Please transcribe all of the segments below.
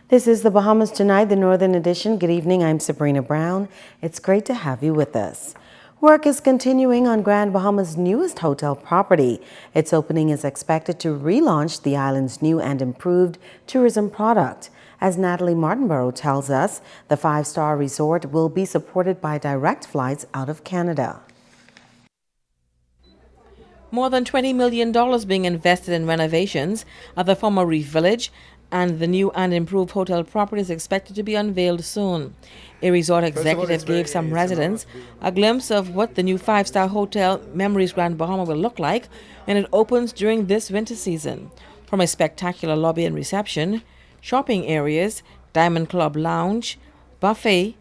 This is the Bahamas Tonight, the Northern Edition. Good evening, I'm Sabrina Brown. It's great to have you with us. Work is continuing on Grand Bahama's newest hotel property. Its opening is expected to relaunch the island's new and improved tourism product. As Natalie Martinborough tells us, the five-star resort will be supported by direct flights out of Canada. More than $20 million being invested in renovations at the former Reef Village, and the new and improved hotel property is expected to be unveiled soon. A resort executive gave some residents a glimpse of what the new five-star hotel Memories Grand Bahama will look like when it opens during this winter season. From a spectacular lobby and reception, shopping areas, Diamond Club Lounge, buffet,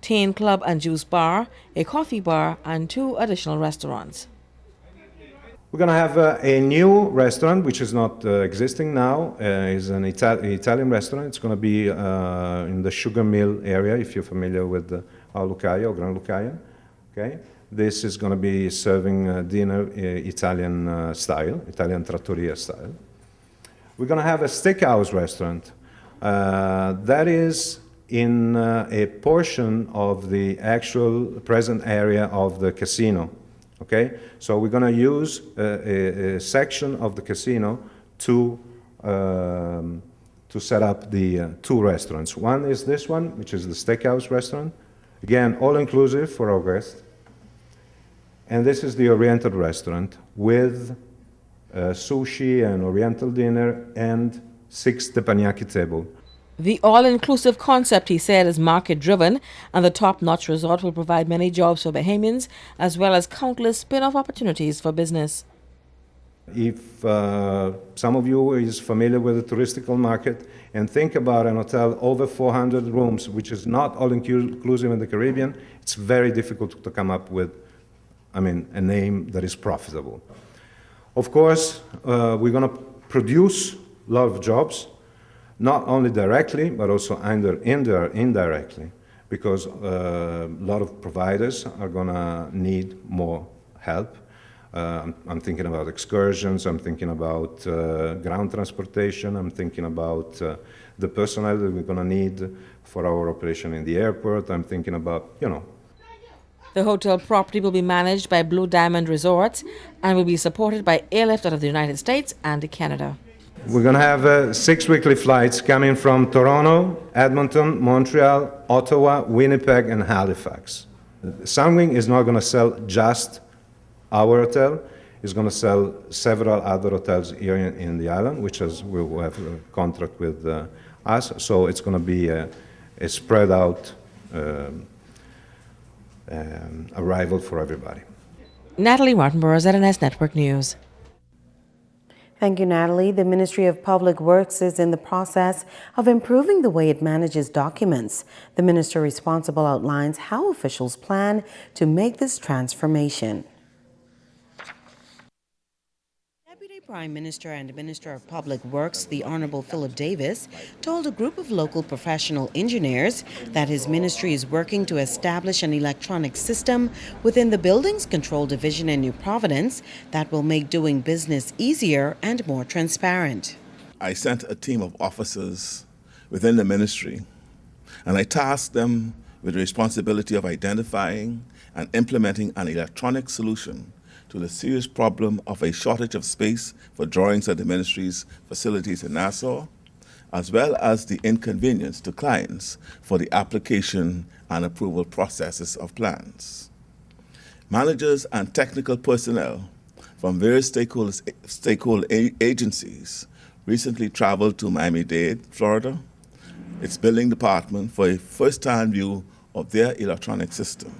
Teen Club and Juice Bar, a coffee bar, and 2 additional restaurants. We're going to have a new restaurant, which is not existing now. It's an Italian restaurant. It's going to be in the Sugar Mill area, if you're familiar with our Lucaia or Gran Lucaia. Okay? This is going to be serving dinner Italian style, Italian trattoria style. We're going to have a steakhouse restaurant. That is in a portion of the actual present area of the casino. Okay, so we're going to use a section of the casino to set up the 2 restaurants. One is this one, which is the steakhouse restaurant. Again, all-inclusive for our guests. And this is the Oriental restaurant with sushi and Oriental dinner and 6 teppanyaki table. The all-inclusive concept, he said, is market-driven, and the top-notch resort will provide many jobs for Bahamians, as well as countless spin-off opportunities for business. If some of you is familiar with the touristical market and think about an hotel over 400 rooms, which is not all-inclusive in the Caribbean, it's very difficult to come up with, a name that is profitable. Of course, we're going to produce a lot of jobs, not only directly, but also indirectly, because a lot of providers are going to need more help. I'm thinking about excursions, I'm thinking about ground transportation, I'm thinking about the personnel that we're going to need for our operation in the airport, I'm thinking about, The hotel property will be managed by Blue Diamond Resorts and will be supported by airlift out of the United States and Canada. We're going to have 6 weekly flights coming from Toronto, Edmonton, Montreal, Ottawa, Winnipeg, and Halifax. Sunwing is not going to sell just our hotel. It's going to sell several other hotels here in the island, which will have a contract with us. So it's going to be a spread out arrival for everybody. Natalie Martinborough, ZNS Network News. Thank you, Natalie. The Ministry of Public Works is in the process of improving the way it manages documents. The minister responsible outlines how officials plan to make this transformation. Deputy Prime Minister and Minister of Public Works, the Honourable Philip Davis, told a group of local professional engineers that his ministry is working to establish an electronic system within the Buildings Control Division in New Providence that will make doing business easier and more transparent. I sent a team of officers within the ministry, and I tasked them with the responsibility of identifying and implementing an electronic solution to the serious problem of a shortage of space for drawings at the ministry's facilities in Nassau, as well as the inconvenience to clients for the application and approval processes of plans. Managers and technical personnel from various stakeholder agencies recently traveled to Miami-Dade, Florida, its building department, for a first-hand view of their electronic system.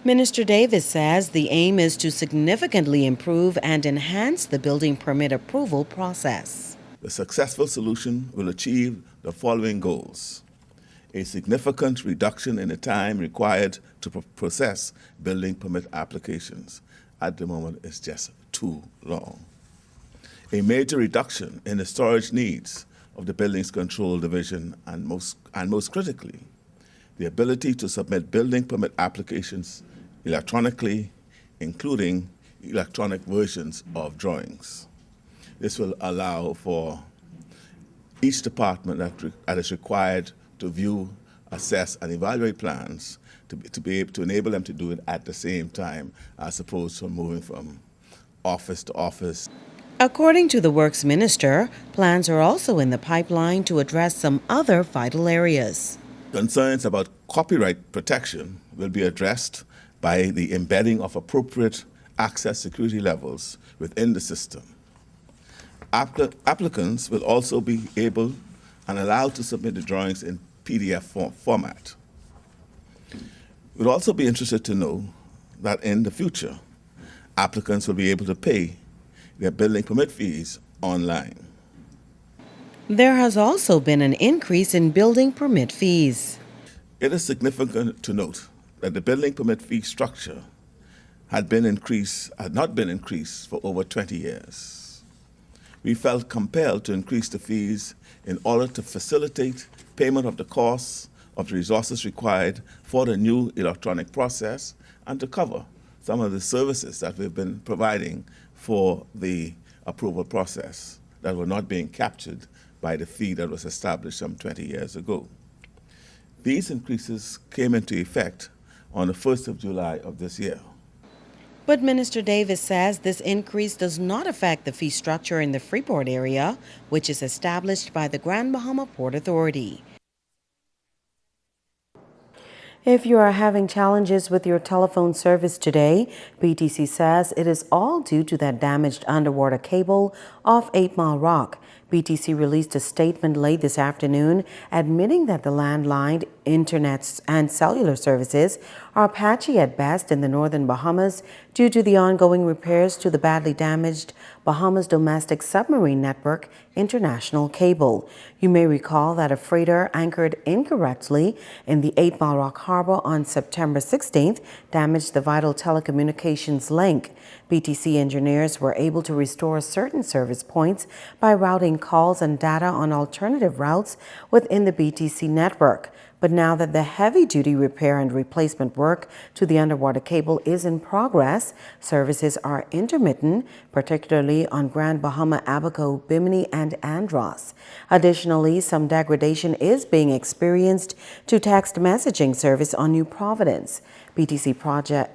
Minister Davis says the aim is to significantly improve and enhance the building permit approval process. The successful solution will achieve the following goals: a significant reduction in the time required to process building permit applications. At the moment, it's just too long. A major reduction in the storage needs of the Buildings Control Division, and most critically, the ability to submit building permit applications electronically, including electronic versions of drawings. This will allow for each department that is required to view, assess, and evaluate plans to be able to enable them to do it at the same time, as opposed to moving from office to office. According to the Works Minister, plans are also in the pipeline to address some other vital areas. Concerns about copyright protection will be addressed by the embedding of appropriate access security levels within the system. Applicants will also be able and allowed to submit the drawings in PDF format. We'd also be interested to know that in the future, applicants will be able to pay their building permit fees online. There has also been an increase in building permit fees. It is significant to note that the building permit fee structure had not been increased for over 20 years. We felt compelled to increase the fees in order to facilitate payment of the costs of the resources required for the new electronic process and to cover some of the services that we've been providing for the approval process that were not being captured by the fee that was established some 20 years ago. These increases came into effect on the 1st of July of this year. But Minister Davis says this increase does not affect the fee structure in the Freeport area, which is established by the Grand Bahama Port Authority. If you are having challenges with your telephone service today, BTC says it is all due to that damaged underwater cable off 8 Mile Rock. BTC released a statement late this afternoon admitting that the landline, internet, and cellular services are patchy at best in the northern Bahamas due to the ongoing repairs to the badly damaged Bahamas domestic submarine network international cable. You may recall that a freighter anchored incorrectly in the 8 Mile Rock Harbor on September 16th damaged the vital telecommunications link. BTC engineers were able to restore certain service points by routing calls and data on alternative routes within the BTC network. But now that the heavy-duty repair and replacement work to the underwater cable is in progress, services are intermittent, particularly on Grand Bahama, Abaco, Bimini, and Andros. Additionally, some degradation is being experienced to text messaging service on New Providence. BTC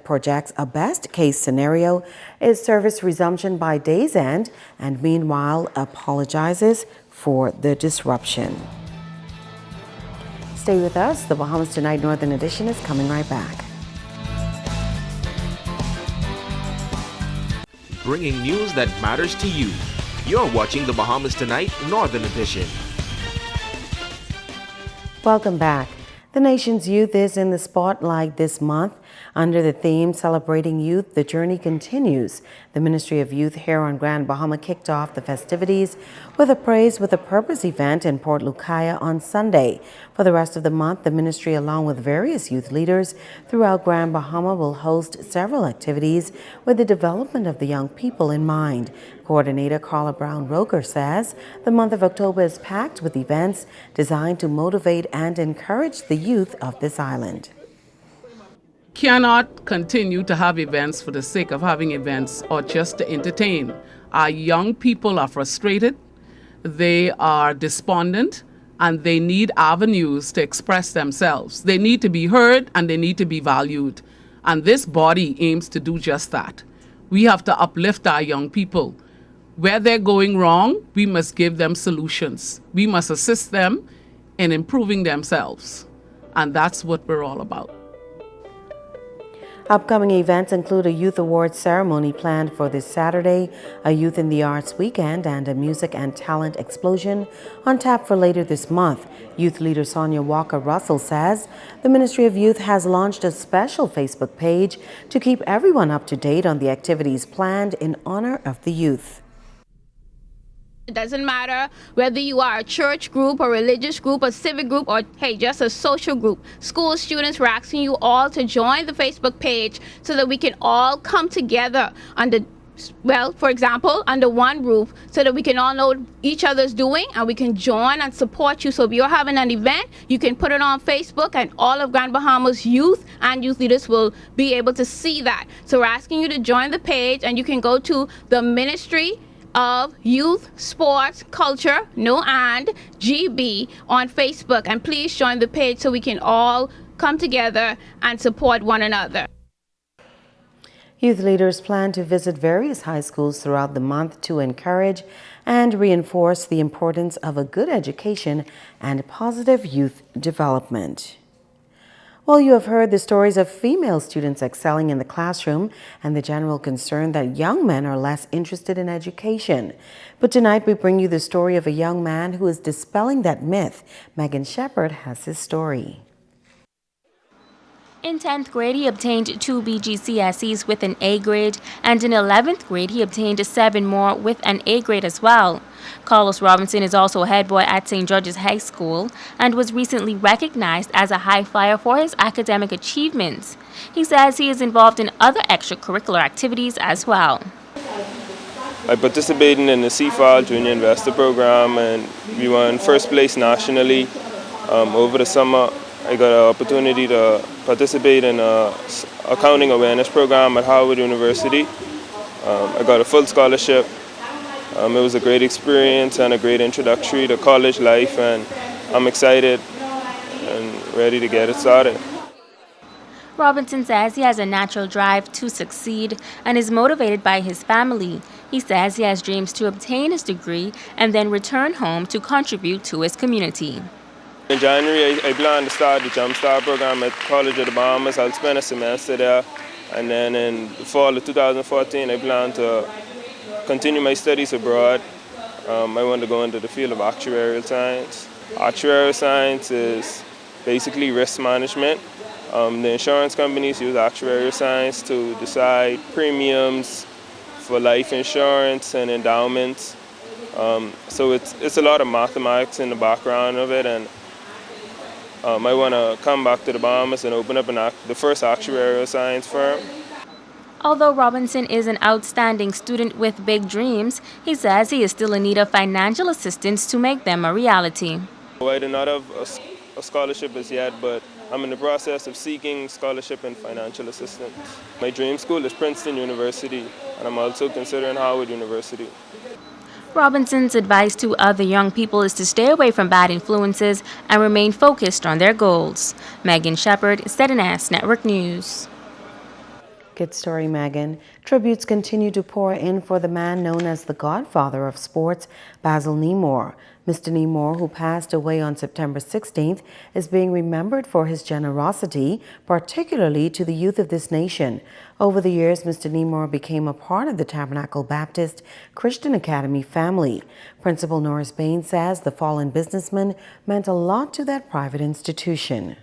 projects a best-case scenario is service resumption by day's end, and meanwhile apologizes for the disruption. Stay with us. The Bahamas Tonight Northern Edition is coming right back. Bringing news that matters to you. You're watching the Bahamas Tonight Northern Edition. Welcome back. The nation's youth is in the spotlight this month. Under the theme Celebrating Youth, the Journey Continues. The Ministry of Youth here on Grand Bahama kicked off the festivities with a Praise with a Purpose event in Port Lucaya on Sunday. For the rest of the month, the ministry, along with various youth leaders throughout Grand Bahama, will host several activities with the development of the young people in mind. Coordinator Carla Brown-Roker says the month of October is packed with events designed to motivate and encourage the youth of this island. Cannot continue to have events for the sake of having events or just to entertain. Our young people are frustrated, they are despondent, and they need avenues to express themselves. They need to be heard and they need to be valued. And this body aims to do just that. We have to uplift our young people. Where they're going wrong, we must give them solutions. We must assist them in improving themselves. And that's what we're all about. Upcoming events include a Youth Awards ceremony planned for this Saturday, a Youth in the Arts weekend, and a music and talent explosion on tap for later this month. Youth leader Sonia Walker-Russell says the Ministry of Youth has launched a special Facebook page to keep everyone up to date on the activities planned in honor of the youth. It doesn't matter whether you are a church group, a religious group, a civic group, or hey, just a social group. School students, we're asking you all to join the Facebook page so that we can all come together under, well, for example, under one roof so that we can all know what each other's doing and we can join and support you. So if you're having an event, you can put it on Facebook and all of Grand Bahama's youth and youth leaders will be able to see that. So we're asking you to join the page and you can go to the ministry of Youth, Sports, Culture, No and GB on Facebook. And please join the page so we can all come together and support one another. Youth leaders plan to visit various high schools throughout the month to encourage and reinforce the importance of a good education and positive youth development. Well, you have heard the stories of female students excelling in the classroom and the general concern that young men are less interested in education. But tonight we bring you the story of a young man who is dispelling that myth. Megan Shepard has his story. In 10th grade, he obtained 2 BGCSEs with an A grade, and in 11th grade, he obtained 7 more with an A grade as well. Carlos Robinson is also a head boy at St. George's High School and was recently recognized as a high flyer for his academic achievements. He says he is involved in other extracurricular activities as well. I participated in the CFAL Junior Investor Program, and we won first place nationally. Over the summer, I got an opportunity to participate in an accounting awareness program at Howard University. I got a full scholarship. It was a great experience and a great introductory to college life, and I'm excited and ready to get it started. Robinson says he has a natural drive to succeed and is motivated by his family. He says he has dreams to obtain his degree and then return home to contribute to his community. In January, I plan to start the Jumpstart program at College of the Bahamas. I'll spend a semester there. And then in the fall of 2014, I plan to continue my studies abroad. I want to go into the field of actuarial science. Actuarial science is basically risk management. The insurance companies use actuarial science to decide premiums for life insurance and endowments. So it's a lot of mathematics in the background of it, and I want to come back to the Bahamas and open up the first actuarial science firm. Although Robinson is an outstanding student with big dreams, he says he is still in need of financial assistance to make them a reality. I do not have a scholarship as yet, but I'm in the process of seeking scholarship and financial assistance. My dream school is Princeton University, and I'm also considering Howard University. Robinson's advice to other young people is to stay away from bad influences and remain focused on their goals. Megan Shepard, ZNS Network News. Good story, Megan. Tributes continue to pour in for the man known as the godfather of sports, Basil Nemore. Mr. Nemore, who passed away on September 16th, is being remembered for his generosity, particularly to the youth of this nation. Over the years, Mr. Nemore became a part of the Tabernacle Baptist Christian Academy family. Principal Norris Bain says the fallen businessman meant a lot to that private institution.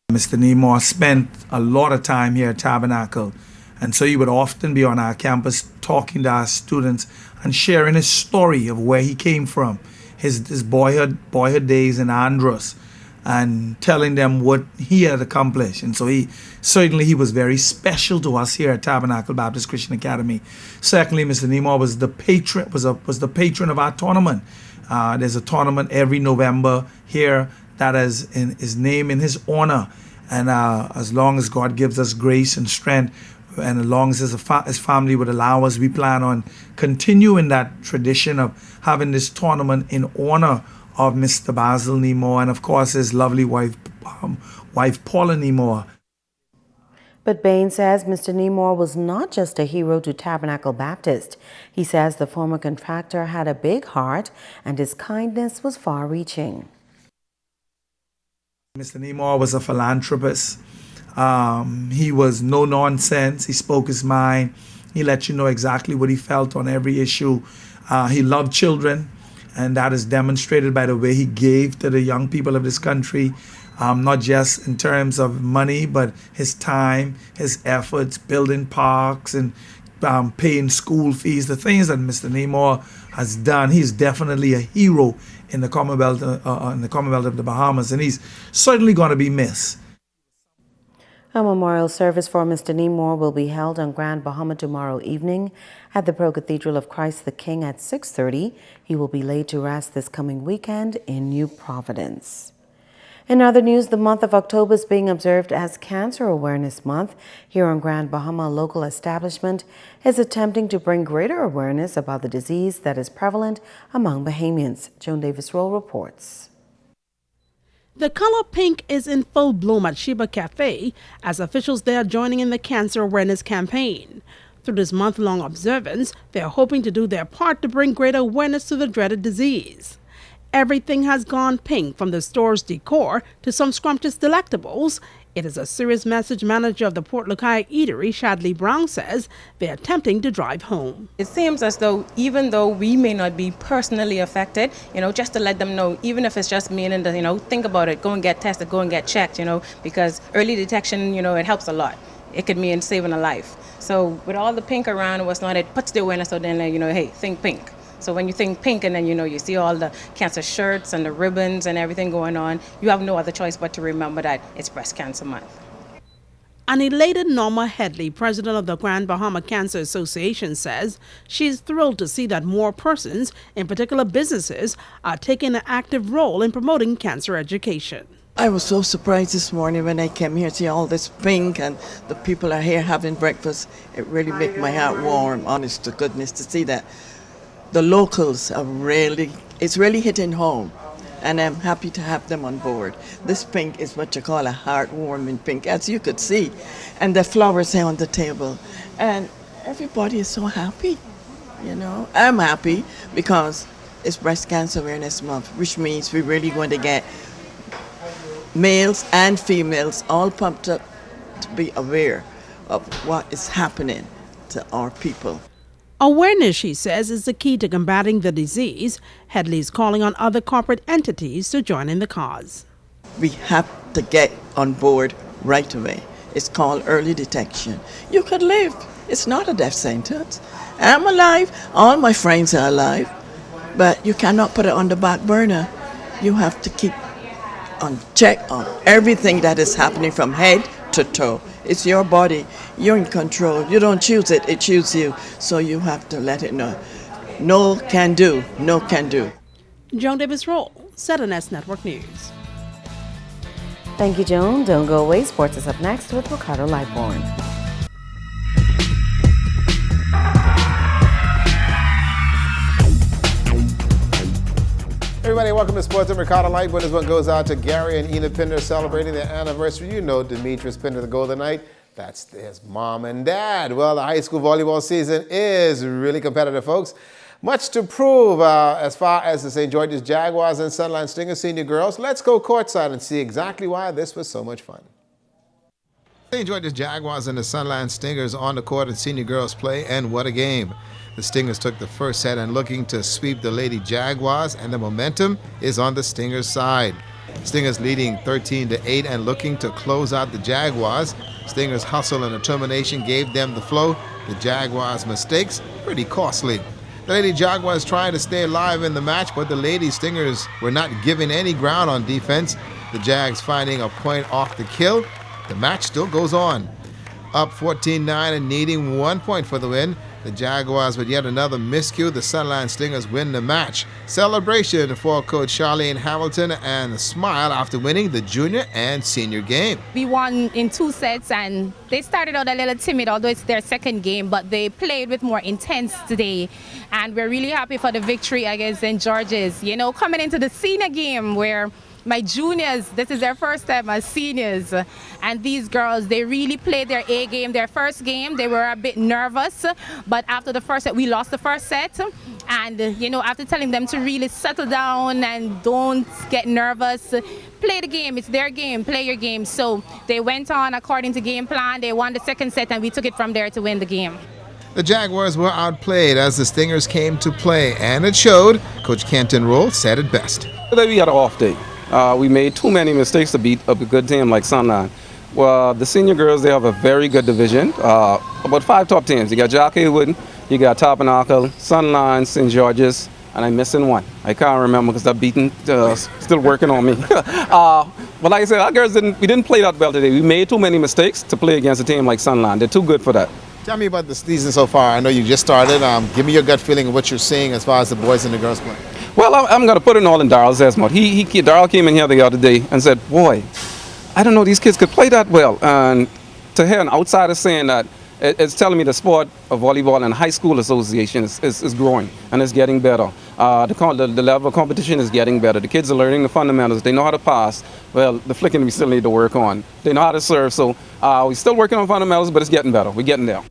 Mr. Nemore spent a lot of time here at Tabernacle, and so he would often be on our campus talking to our students and sharing his story of where he came from, his boyhood days in Andros, and telling them what he had accomplished. And so he was very special to us here at Tabernacle Baptist Christian Academy. Secondly, Mr. Nemore was the patron of our tournament. There's a tournament every November here that is in his name, in his honor. And as long as God gives us grace and strength, and as long as his family would allow us, we plan on continuing that tradition of having this tournament in honor of Mr. Basil Nemore and, of course, his lovely wife Paula Nemore. But Bain says Mr. Nemore was not just a hero to Tabernacle Baptist. He says the former contractor had a big heart and his kindness was far-reaching. Mr. Nemore was a philanthropist. He was no nonsense. He spoke his mind. He let you know exactly what he felt on every issue. He loved children, and that is demonstrated by the way he gave to the young people of this country, not just in terms of money, but his time, his efforts, building parks and paying school fees, the things that Mr. Nemore has done. He's definitely a hero in the Commonwealth of the Bahamas, and he's certainly going to be missed. A memorial service for Mr. Nemore will be held on Grand Bahama tomorrow evening at the Pro Cathedral of Christ the King at 6:30. He will be laid to rest this coming weekend in New Providence. In other news, the month of October is being observed as Cancer Awareness Month. Here on Grand Bahama, a local establishment is attempting to bring greater awareness about the disease that is prevalent among Bahamians. Joan Davis-Roll reports. The color pink is in full bloom at Sheba Cafe as officials there are joining in the cancer awareness campaign. Through this month-long observance, they are hoping to do their part to bring greater awareness to the dreaded disease. Everything has gone pink, from the store's decor to some scrumptious delectables. It is a serious message. Manager of the Port Lukai Eatery, Shadley Brown, says they're attempting to drive home. It seems as though even though we may not be personally affected, just to let them know, even if it's just meaning that, think about it, go and get tested, go and get checked, because early detection, it helps a lot. It could mean saving a life. So with all the pink around, what's not, it puts the awareness out there, hey, think pink. So when you think pink and then, you see all the cancer shirts and the ribbons and everything going on, you have no other choice but to remember that it's Breast Cancer Month. An elated Norma Headley, president of the Grand Bahama Cancer Association, says she's thrilled to see that more persons, in particular businesses, are taking an active role in promoting cancer education. I was so surprised this morning when I came here to see all this pink and the people are here having breakfast. It really made my heart warm, honest to goodness, to see that the locals are it's really hitting home, and I'm happy to have them on board. This pink is what you call a heartwarming pink, as you could see, and the flowers are on the table, and everybody is so happy, I'm happy because it's Breast Cancer Awareness Month, which means we're really going to get males and females all pumped up to be aware of what is happening to our people. Awareness, she says, is the key to combating the disease. Headley is calling on other corporate entities to join in the cause. We have to get on board right away. It's called early detection. You could live. It's not a death sentence. I'm alive. All my friends are alive. But you cannot put it on the back burner. You have to keep on check on everything that is happening from head to toe. It's your body. You're in control. You don't choose it. It chooses you. So you have to let it know. No can do. No can do. Joan Davis-Roll, ZNS Network News. Thank you, Joan. Don't go away. Sports is up next with Ricardo Lightborn. Everybody, welcome to Sports. I'm Ricardo Lightborn. This one goes out to Gary and Ina Pinder celebrating their anniversary. Demetrius Pinder, the Golden Knight. That's his mom and dad. Well, the high school volleyball season is really competitive, folks. Much to prove as far as the St. George's Jaguars and Sunline Stingers senior girls. Let's go courtside and see exactly why this was so much fun. St. George's Jaguars and the Sunline Stingers on the court in senior girls play, and what a game. The Stingers took the first set and looking to sweep the Lady Jaguars, and the momentum is on the Stingers' side. Stingers leading 13-8 and looking to close out the Jaguars. Stingers' hustle and determination gave them the flow. The Jaguars' mistakes, pretty costly. The Lady Jaguars trying to stay alive in the match, but the Lady Stingers were not giving any ground on defense. The Jags finding a point off the kill. The match still goes on. Up 14-9 and needing 1 point for the win. The Jaguars with yet another miscue. The Sunline Stingers win the match. Celebration for Coach Charlene Hamilton and a smile after winning the junior and senior game. We won in 2 sets, and they started out a little timid, although it's their second game, but they played with more intense today. And we're really happy for the victory against St. George's. Coming into the senior game where my juniors, this is their first time as seniors, and these girls, they really played their A game. Their first game, they were a bit nervous, but after the first set, we lost the first set, and after telling them to really settle down and don't get nervous, play the game, it's their game, play your game. So they went on according to game plan, they won the second set, and we took it from there to win the game. The Jaguars were outplayed as the Stingers came to play, and it showed. Coach Kenton Roll said it best. Today we had an off day. We made too many mistakes to beat up a good team like Sunline. Well, the senior girls, they have a very good division. About 5 top teams. You got Jockey Wood, you got Tabernacle, Sunline, St. George's, and I'm missing one. I can't remember because that beating still working on me. But like I said, our girls we didn't play that well today. We made too many mistakes to play against a team like Sunline. They're too good for that. Tell me about the season so far. I know you just started. Give me your gut feeling of what you're seeing as far as the boys and the girls play. Well, I'm going to put it all in Daryl's estimate. Daryl came in here the other day and said, boy, I don't know these kids could play that well. And to hear an outsider saying that, it's telling me the sport of volleyball and high school association is growing and it's getting better. The level of competition is getting better. The kids are learning the fundamentals. They know how to pass. Well, the flicking we still need to work on. They know how to serve. So we're still working on fundamentals, but it's getting better. We're getting there.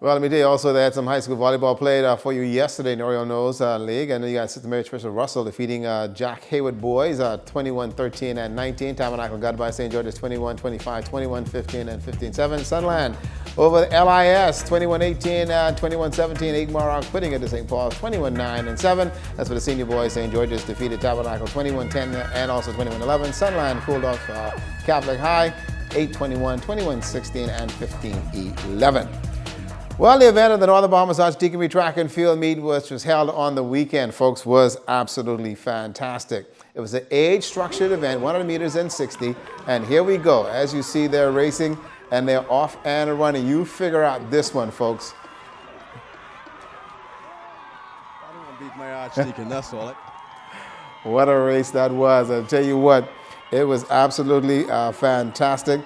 Well, let me tell you also they had some high school volleyball played for you yesterday in the Oriole Nose League. And then you got Sister Mary Tricia Russell defeating Jack Hayward boys 21-13 and 19. Tabernacle got by St. George's 21-25, 21-15 and 15-7. Sunland over the LIS 21-18 and 21-17. 8 Morrock putting it to St. Paul's 21-9 and 7. That's for the senior boys. St. George's defeated Tabernacle 21-10 and also 21-11. Sunland cooled off Catholic High 8-21, 21-16 and 15-11. Well, the event of the Northern Bahamas Archdeaconry Track and Field Meet, which was held on the weekend, folks, was absolutely fantastic. It was an age-structured event, 100 meters and 60, and here we go. As you see, they're racing, and they're off and running. You figure out this one, folks. I don't want to beat my Archdeacon, that's all. What a race that was. I'll tell you what, it was absolutely fantastic,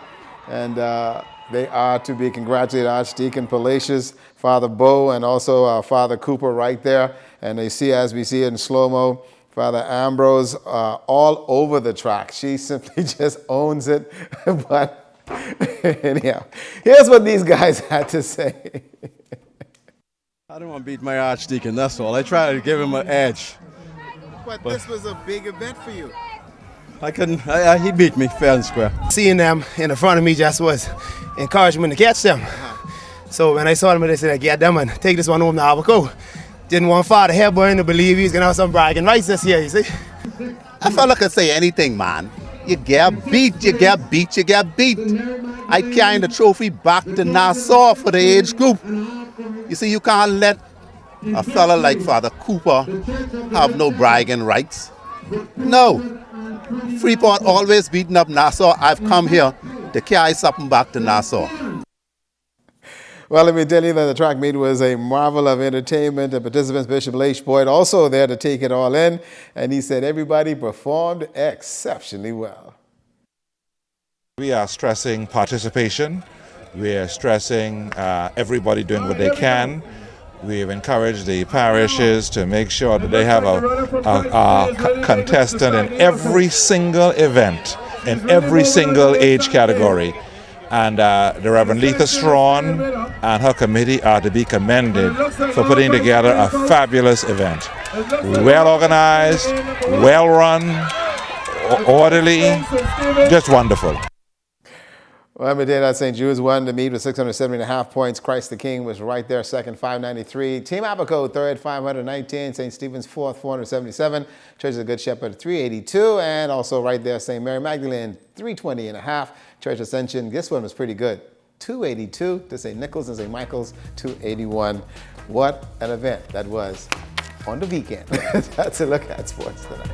and they are to be congratulated, Archdeacon Palacios, Father Bo, and also Father Cooper right there. And they see, as we see it in slow-mo, Father Ambrose all over the track. She simply just owns it. But anyhow, here's what these guys had to say. I don't want to beat my Archdeacon, that's all. I try to give him an edge. But this was a big event for you. I couldn't, he beat me fair and square. Seeing them in the front of me just was encouragement to catch them. So when I saw them, I said, get them and take this one home to Abaco. Didn't want Father Hepburn to believe he's going to have some bragging rights this year, you see. A fella could say anything, man. You get beat, you get beat, you get beat. I carrying the trophy back to Nassau for the age group. You see, you can't let a fella like Father Cooper have no bragging rights. No. Freeport always beating up Nassau. I've come here to carry something back to Nassau. Well, let me tell you that the track meet was a marvel of entertainment. The participants, Bishop Leish Boyd, also there to take it all in. And he said everybody performed exceptionally well. We are stressing participation. We are stressing everybody doing what they can. We've encouraged the parishes to make sure that they have a contestant in every single event, in every single age category. And the Reverend Letha Strawn and her committee are to be commended for putting together a fabulous event. Well organized, well run, orderly, just wonderful. Well, let me tell you that St. Jude's won the meet with 670.5 points. Christ the King was right there, second, 593. Team Abaco, third, 519. St. Stephen's, fourth, 477. Church of the Good Shepherd, 382. And also right there, St. Mary Magdalene, 320.5. Church Ascension, this one was pretty good, 282 to St. Nicholas and St. Michael's, 281. What an event that was on the weekend. That's a look at sports tonight.